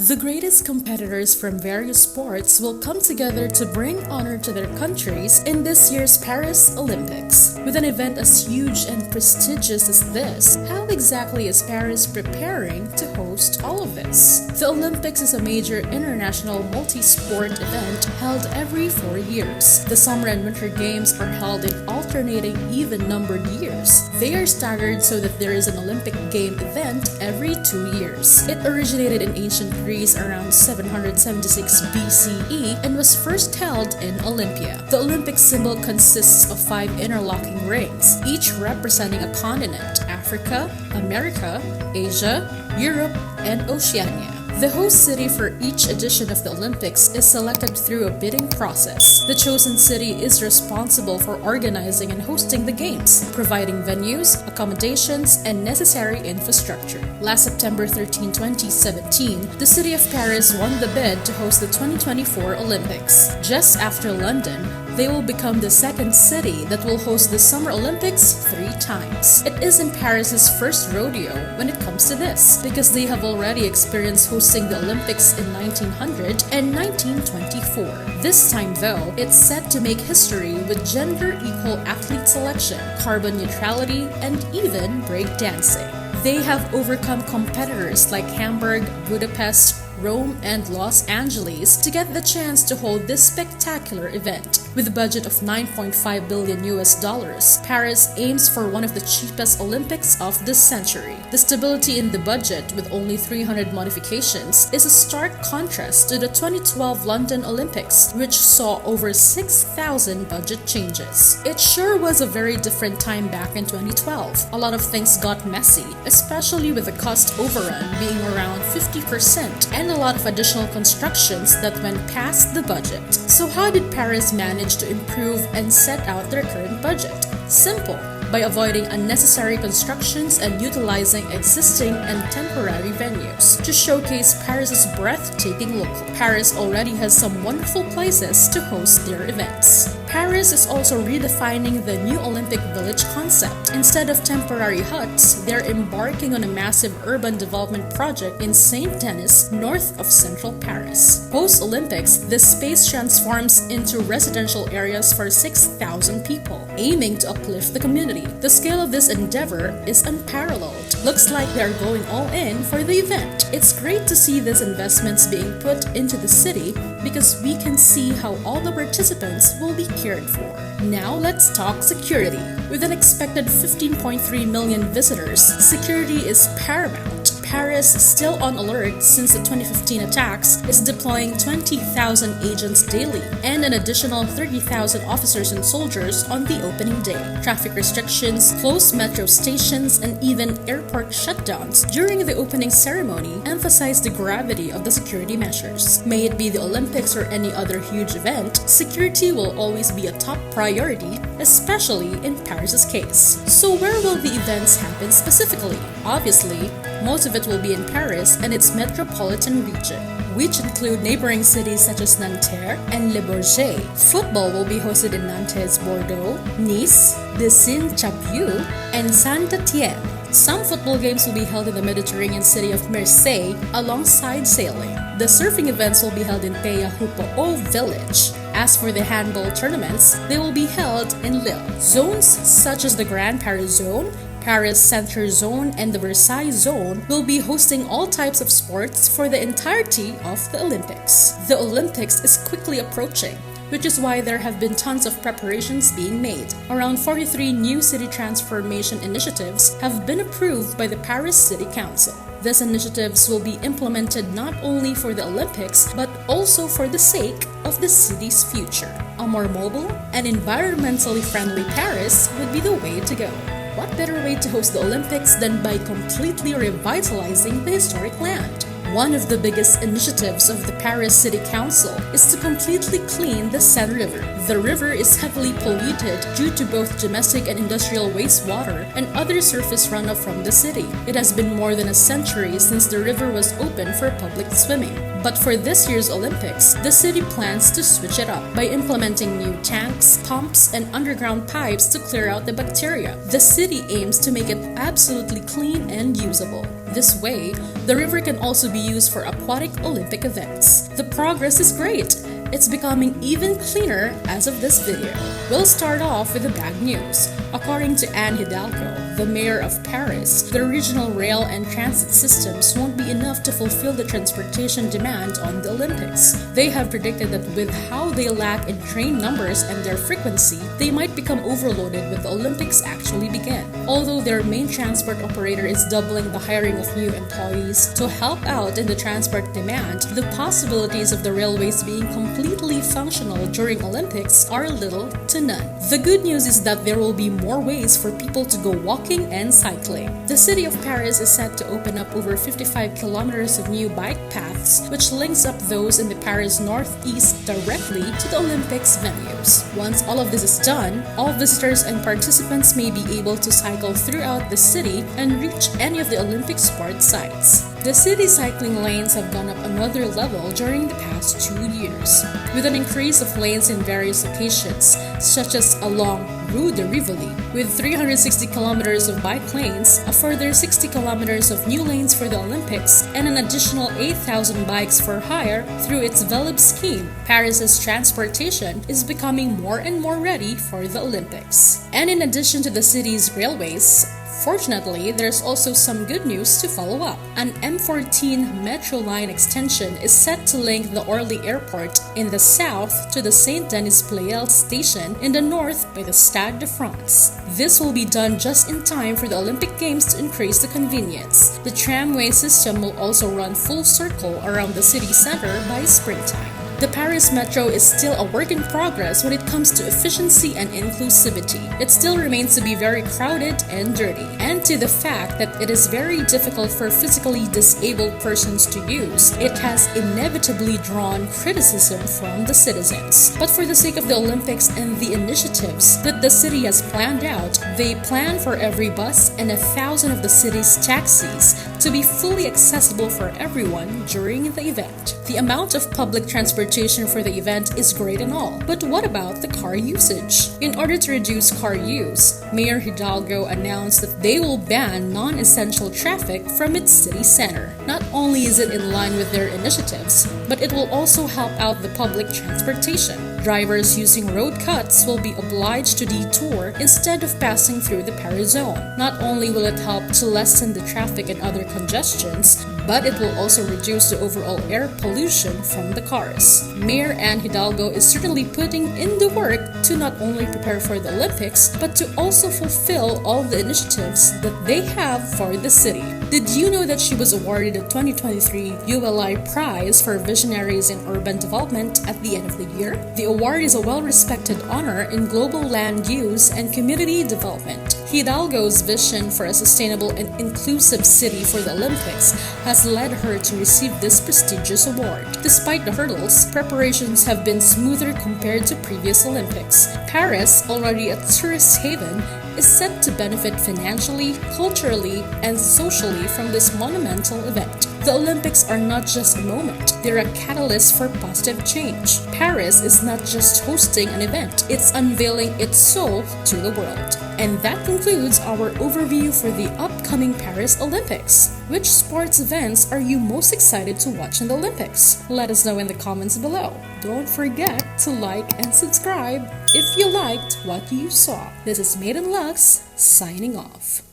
The greatest competitors from various sports will come together to bring honor to their countries in this year's Paris Olympics. With an event as huge and prestigious as this, how exactly is Paris preparing to host all of this? The Olympics is a major international multi-sport event held every 4 years. The Summer and Winter Games are held in alternating even-numbered years. They are staggered so that there is an Olympic game event every 2 years. It originated in ancient Greece around 776 BCE and was first held in Olympia. The Olympic symbol consists of 5 interlocking rings, each representing a continent: Africa, America, Asia, Europe, and Oceania. The host city for each edition of the Olympics is selected through a bidding process. The chosen city is responsible for organizing and hosting the games, providing venues, accommodations, and necessary infrastructure. Last September 13, 2017, the city of Paris won the bid to host the 2024 Olympics. Just after London, they will become the second city that will host the Summer Olympics 3 times. It isn't Paris's first rodeo when it comes to this, because they have already experienced hosting the Olympics in 1900 and 1924. This time though, it's set to make history with gender-equal athlete selection, carbon neutrality, and even breakdancing. They have overcome competitors like Hamburg, Budapest, Rome, and Los Angeles to get the chance to hold this spectacular event. With a budget of $9.5 billion, Paris aims for one of the cheapest Olympics of this century. The stability in the budget, with only 300 modifications, is a stark contrast to the 2012 London Olympics, which saw over 6,000 budget changes. It sure was a very different time back in 2012. A lot of things got messy, especially with the cost overrun being around 50% and a lot of additional constructions that went past the budget. So how did Paris manage to improve and set out their current budget? Simple. By avoiding unnecessary constructions and utilizing existing and temporary venues to showcase Paris's breathtaking look. Paris already has some wonderful places to host their events. Paris is also redefining the new Olympic Village concept. Instead of temporary huts, they're embarking on a massive urban development project in Saint-Denis, north of central Paris. Post-Olympics, this space transforms into residential areas for 6,000 people, aiming to uplift the community. The scale of this endeavor is unparalleled. Looks like they're going all in for the event. It's great to see these investments being put into the city because we can see how all the participants will be cared for. Now let's talk security. With an expected 15.3 million visitors, security is paramount. Paris, still on alert since the 2015 attacks, is deploying 20,000 agents daily and an additional 30,000 officers and soldiers on the opening day. Traffic restrictions, closed metro stations, and even airport shutdowns during the opening ceremony emphasize the gravity of the security measures. May it be the Olympics or any other huge event, security will always be a top priority, especially in Paris's case. So where will the events happen specifically? Obviously, most of it will be in Paris and its metropolitan region, which include neighboring cities such as Nanterre and Le Bourget. Football will be hosted in Nantes, Bordeaux, Nice, Décines-Chapieux, and Saint-Étienne. Some football games will be held in the Mediterranean city of Marseille alongside sailing. The surfing events will be held in Peyahupoo Village. As for the handball tournaments, they will be held in Lille. Zones such as the Grand Paris Zone, Paris Center Zone, and the Versailles Zone will be hosting all types of sports for the entirety of the Olympics. The Olympics is quickly approaching, which is why there have been tons of preparations being made. Around 43 new city transformation initiatives have been approved by the Paris City Council. These initiatives will be implemented not only for the Olympics, but also for the sake of the city's future. A more mobile and environmentally friendly Paris would be the way to go. What better way to host the Olympics than by completely revitalizing the historic land? One of the biggest initiatives of the Paris City Council is to completely clean the Seine River. The river is heavily polluted due to both domestic and industrial wastewater and other surface runoff from the city. It has been more than a century since the river was open for public swimming. But for this year's Olympics, the city plans to switch it up by implementing new tanks, pumps, and underground pipes to clear out the bacteria. The city aims to make it absolutely clean and usable. This way, the river can also be used for aquatic Olympic events. The progress is great. It's becoming even cleaner as of this video. We'll start off with the bad news. According to Anne Hidalgo, the mayor of Paris, the regional rail and transit systems won't be enough to fulfill the transportation demand on the Olympics. They have predicted that with how they lack in train numbers and their frequency, they might become overloaded when the Olympics actually begin. Although their main transport operator is doubling the hiring of new employees to help out in the transport demand, the possibilities of the railways being completely functional during Olympics are little to none. The good news is that there will be more ways for people to go walking and cycling. The city of Paris is set to open up over 55 kilometers of new bike paths, which links up those in the Paris Northeast directly to the Olympics venues. Once all of this is done, all visitors and participants may be able to cycle throughout the city and reach any of the Olympic sport sites. The city cycling lanes have gone up another level during the past 2 years, with an increase of lanes in various locations, such as along Rue de Rivoli, with 360 kilometers of bike lanes, a further 60 kilometers of new lanes for the Olympics, and an additional 8,000 bikes for hire through its Velib scheme. Paris's transportation is becoming more and more ready for the Olympics. And in addition to the city's railways, fortunately, there's also some good news to follow up. An M14 metro line extension is set to link the Orly Airport in the south to the Saint-Denis-Pleyel station in the north by the Stade de France. This will be done just in time for the Olympic Games to increase the convenience. The tramway system will also run full circle around the city center by springtime. The Paris Metro is still a work in progress when it comes to efficiency and inclusivity. It still remains to be very crowded and dirty, and to the fact that it is very difficult for physically disabled persons to use. It has inevitably drawn criticism from the citizens. But for the sake of the Olympics and the initiatives that the city has planned out, they plan for every bus and 1,000 of the city's taxis to be fully accessible for everyone during the event. The amount of public transportation for the event is great and all, but what about the car usage? In order to reduce car use, Mayor Hidalgo announced that they will ban non-essential traffic from its city center. Not only is it in line with their initiatives, but it will also help out the public transportation. Drivers using road cuts will be obliged to detour instead of passing through the Paris zone. Not only will it help to lessen the traffic and other congestions, but it will also reduce the overall air pollution from the cars. Mayor Anne Hidalgo is certainly putting in the work to not only prepare for the Olympics, but to also fulfill all the initiatives that they have for the city. Did you know that she was awarded the 2023 ULI Prize for Visionaries in Urban Development at the end of the year? The award is a well-respected honor in global land use and community development. Hidalgo's vision for a sustainable and inclusive city for the Olympics has led her to receive this prestigious award. Despite the hurdles, preparations have been smoother compared to previous Olympics. Paris, already a tourist haven, is set to benefit financially, culturally, and socially from this monumental event. The Olympics are not just a moment, they're a catalyst for positive change. Paris is not just hosting an event, it's unveiling its soul to the world. And that concludes our overview for the upcoming Paris Olympics. Which sports events are you most excited to watch in the Olympics? Let us know in the comments below. Don't forget to like and subscribe if you liked what you saw. This is MadeinLuxe signing off.